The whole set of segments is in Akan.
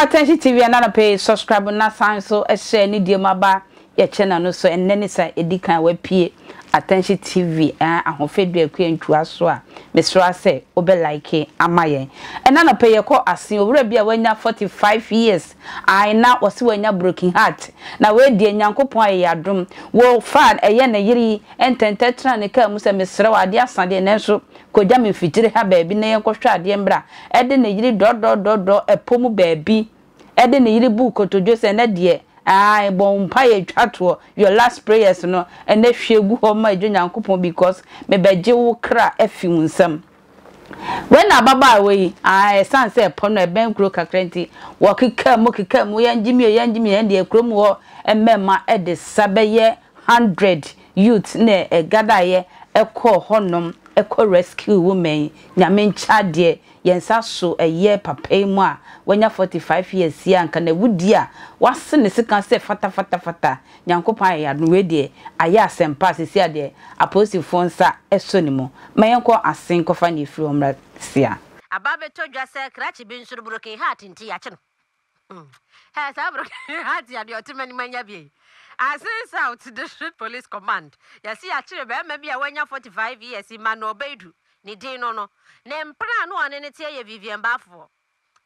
Attention TV and pay subscribe na sign so share ni die maba your channel no so enne sa edikan wa pie Attention TV ahofedu akwantua so a mesra say obe like amaye ena na pay ko asen owura bia wanya 45 years ai na wose wanya broken heart na we die nyankopon aye adom wo fan eye na yiri ententetra ne ka mu se mesra wa ade asade ne so koja me fitire ha baabi na yenkwohwa ade mbra ede na yiri do epomu baabi ede na yiri bu kotojo se na de ai bon paye twato your last prayers no and na hwegu ho ma edwo nyankopon because me beje wo kra afi unsam when ababa we ai san se pono e ben kro kakrenti wo keka mu yanjimi de krom wo emema e de sabeye 100 youth na e gadaye ekọ honom ekọ rescue women nyame ncha de yensa so eye papai mu a wanya 45 years ya nka na wudi a wase ne sika se fata nyankopan ya no we de aya asempa sisi ade aposi fonsa eso ni mo mayenko asen kofa ni firi omra sia ababe to dwa se krachi bi nsuru broken heart nti ya che no ha sa broken heart ya de otimani manya bi Asin South District Police Command. Yasi achire be ma bia wanya 45 years Emmanuel Bedu ni din no no. Ne mpra no ane ne tie ye Vivian Bafo.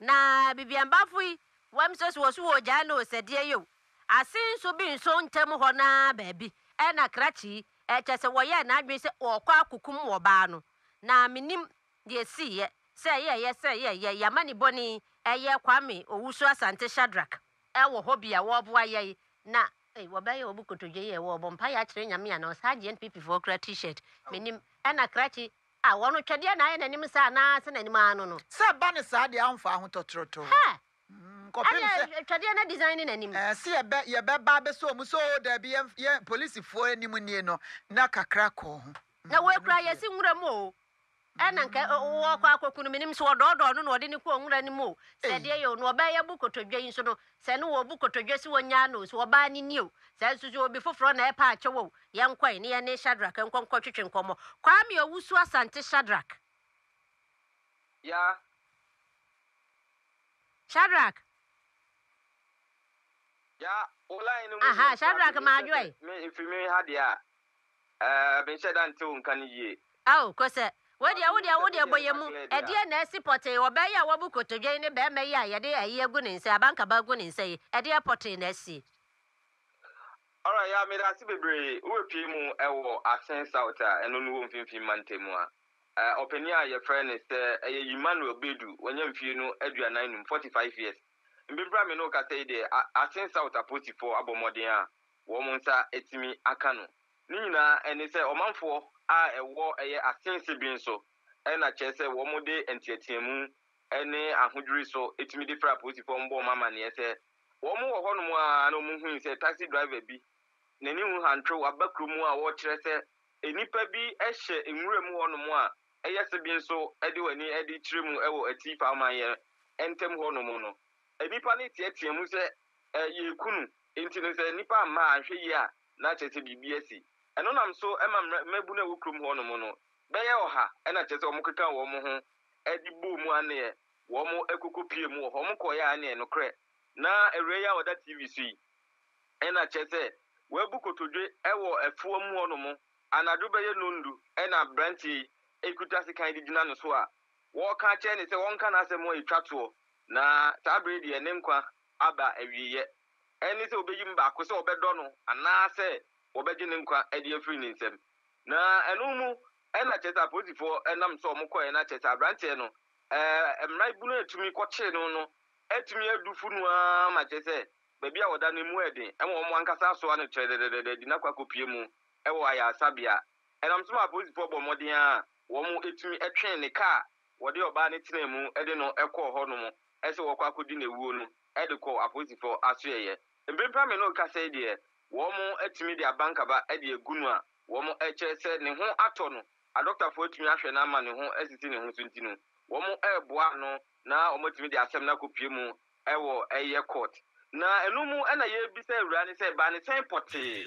Na Vivian Bafo yi wamsos wo so oja na osedie yo. Asin so bi nso ntem ho na baabi. E na krachi chese wo ye na adwen se okwa akukum wo ba no. Na minim de si ye. Se ye yamani boni eye kwame owusu Asante Shadrack. E wo hobia wo boa ye na wabaye obukotoje ye wo bompa ya kire nyame ya na osaje NPP for kra t-shirt menim na krachi wono twede na aye nanim sa na se nanim anu no se ba ne sa de amfa ho totroto ha kopim se twede na design nanim se ye be ba be so mu so da bi ye police fo anim nie no na kakra ko ho na we kra ye si nwura mu o ena nka wo kwa akokunu menim so ododo no ode ni ko nwura ni mu se de ye no oba ye bukotodwe yin so no se no wo bukotodwe si wonya no so oba ni ni o se so obi foforo na e pa ache wo ye nkwan ni ye ne Shadrack nkonko twetwe nkomo Kwame Owusu Asante Shadrack ya Shadrack ya online no aha Shadrack ma joy me ifimi ha dia ben sheda nte nkan yie aw ko se Wodi boyemu ede na sipote obeya ya wabukotodwe ne be me ya yede aye gu ne nse abanka ba gu ne nse ede pote na si alright ya me da si bebre we pie mu ewo Asen South eno no wo mfimfim mantemu a openi a ye friend is Emmanuel Bedu wanya mfie no aduanan num 45 years mbibra me no ka say de Asen South apotifo abomoden a wo mo nsa etimi aka no ni nyina eni se omanfo a ewo eye asense bi nso na chese wo mo de entiatiemu ene ahodwiri so etimi de fra politifo mbo mama ne ese wo mo wo hono a no mo hu se taxi driver bi nani hu hantro abakrumu a wo kire se enipa bi ehye enwurem hono mo a eye se bi nso ede wani ede kiremu ewo atifa amaye entem hono mo no enipa ne tiatiemu se ye kunu enti no se nipa ma ahwe yi a na chese bibiasi eno nam so mabu na wukrum ho no mo no beye oha na chese o mukeka wo mo ho edibo mu ane wo mo ekokopie mu ho mo koya ane no kre na ereya oda TV sui na chese webu kotodwe ewo efuo mu ho no mo anadu beye nondu na branchi ekuta sikan digina no so a wo ka che ne se won ka na asemo etwato na tabredi enemkwa aba awiye eni se obeyim ba ko se obedo no ana se obeje ne nkwa ede afiri ne nsem na enu mu na cheta positifo enam so omko na cheta branche no emra ibunu etumi kwoche no etumi adufu no ma chese bebia woda ne mu eden enwo omo ankasa so anu chededede di na kwa kopie mu ewo aya asabia enam so ma positifo bomoden a wo mu etumi etwen ne ka wode oba ne tena mu ede no ekọ ho no mu ese wo kwa akodi na ewuo no ede ko apositifo asoyeye mbempa me no ka say de womo etimi de abanka ba e de egunu a womo eche se ne ho ato no a doctor fo etimi ahwe na ama ne ho esisi ne ho sunti no womo eboa no na womo etimi de asem na kopie mu ewo eye court na enumu na ye bi se ewura ne se ba ne sen pote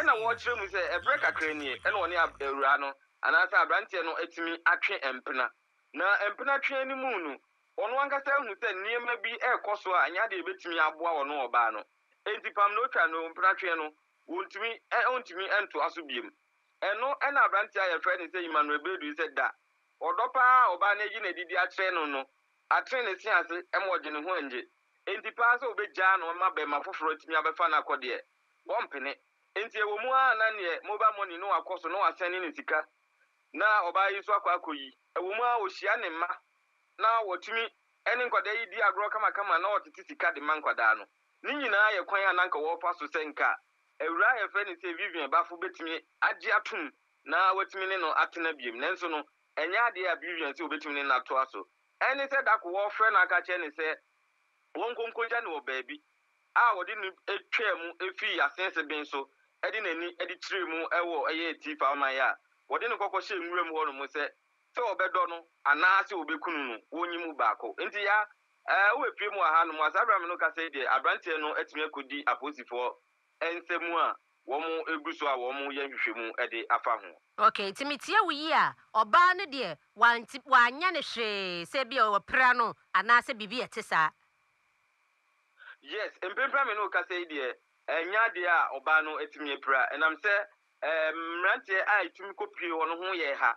na wo kire mu se break akrani na woni ewura no anasa abrante no etimi atwe empena na empena twe ni mu no ono ankasa hu sɛ nneɛma bi ɛkɔ so a anya de betumi aboa ono ɔbaa no enti pam no twa no mpratwe no wontumi ento aso biem ɛno ɛna abrantia yɛ frɛ ne sɛ Emmanuel Bedu sɛ da ɔdɔpa ɔbaa na gi na didi akyerɛ no atre ne siase ɛmɔgye ne ho anje enti pa sɛ obegya no ma bɛ ma foforo timi abɛfa na akɔde wɔmpene enti ewo mu a na ne mobile money no akɔso no asɛne ne sika na ɔbaa yi so akɔyi ewo mu a ohyia ne ma na wɔtumi ɛne nkwada yi di agro kama na wɔtete sika de man kwada no ne nyinaa yɛ kwan ananka wɔfa so senka ewura yɛ fɛ ne sɛ Vivian bafo betumi agye atum na wɔtumi ne no atena biem nanso no ɛnyɛ ade a Vivian sɛ obetumi ne nato aso ɛne sɛ dako wɔfrɛ na aka kyɛ ne sɛ wɔn konkonja ne wɔ baabi a wɔde no etwa mu efi asense ben so ɛde n'ani ɛde kyerɛ mu ɛwɔ ɛyɛ tifa ɔman ya wɔde no kɔkɔ hyɛ nwura mu hɔ no mo sɛ ɔbɛdɔ no anaasɛ obekunu no wonyimu baako nti ya wepie mu aha no mo asabra me no ka sɛ de abrantie no atumi akodi aposifoɔ ensemu a wɔn egu so a wɔn yɛ hwehwɛ mu ɛde afa ho okay timitie wo yi a ɔbaa no de wanya ne hwee sɛ bi wɔ pra no anaasɛ bibi ɛte saa yes mpempra me no ka sɛ de ɛnya de a ɔbaa no atumi pra ɛnam sɛ mmeranteɛ a etumi kopie hɔ no ho yɛ ha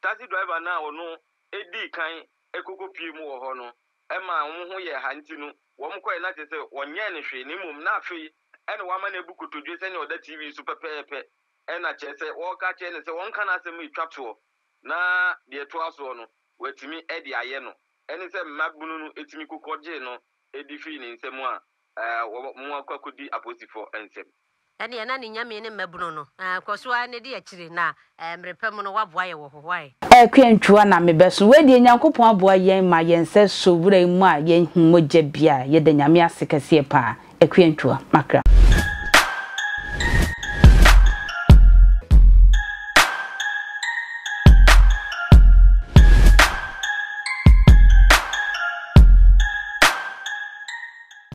taxi driver na ono edi kan ekokopie mu wɔ hɔ no ɛma wɔn ho yɛ ha nti no wɔn kɔɛ na kyerɛ sɛ wɔnyɛ ne hwee ne mum na afei ɛna wɔama na ebu kotodwe sɛ ne ɔda TV so pɛpɛɛpɛ ɛna kyerɛ sɛ wɔka kyerɛ ne sɛ wɔn ka na asɛm etwa toɔ na deɛ to asoɔ no wɔtumi ɛde ayɛ no ɛne sɛ mmabunu no etumi kokɔgye no edi fi ne nsɛm a wɔn akɔkɔdi aposifo nsɛm ɛne na ne nyame ne mmabunu no kɔsoa ne de akyire na mrepam no waboa yɛ wɔ hɔ hwae kwentwa na mebeso we de nyankopon aboa yɛn ma yɛn sɛ so wura mu a yɛn hu mogya bia yɛda nyame ase kɛse pa kwentwa makra